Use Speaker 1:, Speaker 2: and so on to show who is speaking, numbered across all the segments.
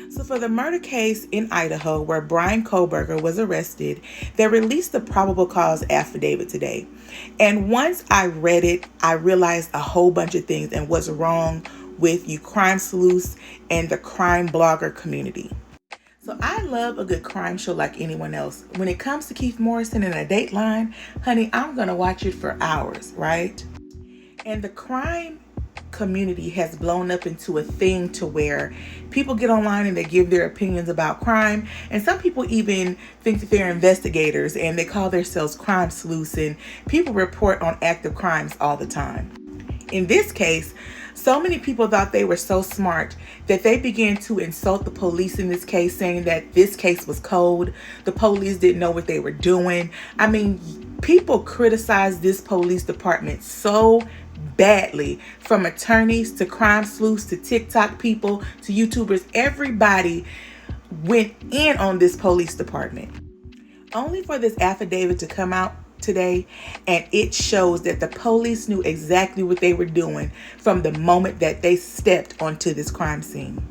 Speaker 1: So for the murder case in Idaho where Brian Koberger was arrested, they released the probable cause affidavit today. And once I read it, I realized a whole bunch of things and what's wrong with you crime sleuths and the crime blogger community. So I love a good crime show like anyone else. When it comes to Keith Morrison and a Dateline, honey, I'm going to watch it for hours, right? And the crime community has blown up into a thing to where people get online and they give their opinions about crime, and some people even think that they're investigators and they call themselves crime sleuths, and people report on active crimes all the time. In this case, so many people thought they were so smart that they began to insult the police in this case, saying that this case was cold. The police didn't know what they were doing. I mean, people criticized this police department so badly, from attorneys to crime sleuths to TikTok people to YouTubers. Everybody went in on this police department. Only for this affidavit to come out today, and it shows that the police knew exactly what they were doing from the moment that they stepped onto this crime scene.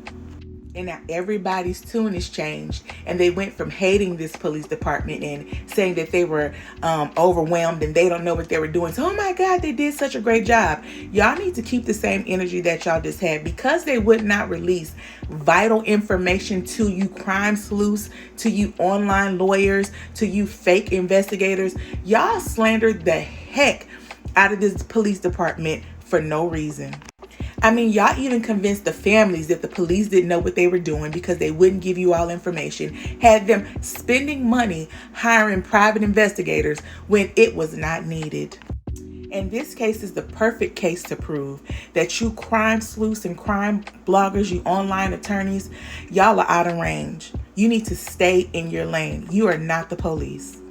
Speaker 1: And now everybody's tune is changed, and they went from hating this police department and saying that they were overwhelmed and they don't know what they were doing. So, oh my God, they did such a great job. Y'all need to keep the same energy that y'all just had, because they would not release vital information to you crime sleuths, to you online lawyers, to you fake investigators. Y'all slandered the heck out of this police department for no reason. I mean, y'all even convinced the families that the police didn't know what they were doing because they wouldn't give you all information, had them spending money hiring private investigators when it was not needed. And this case is the perfect case to prove that you crime sleuths and crime bloggers, you online attorneys, y'all are out of range. You need to stay in your lane. You are not the police.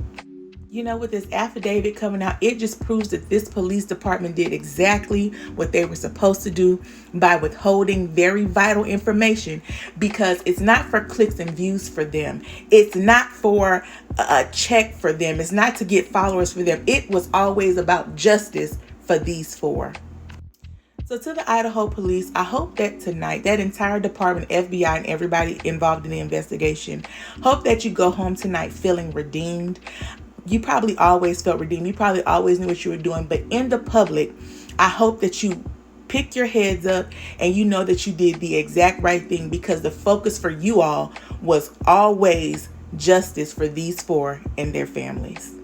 Speaker 1: You know, with this affidavit coming out, it just proves that this police department did exactly what they were supposed to do by withholding very vital information, because it's not for clicks and views for them. It's not for a check for them. It's not to get followers for them. It was always about justice for these four. So to the Idaho police, I hope that tonight, that entire department, FBI, and everybody involved in the investigation, hope that you go home tonight feeling redeemed. You probably always felt redeemed. You probably always knew what you were doing. But in the public, I hope that you pick your heads up and you know that you did the exact right thing, because the focus for you all was always justice for these four and their families.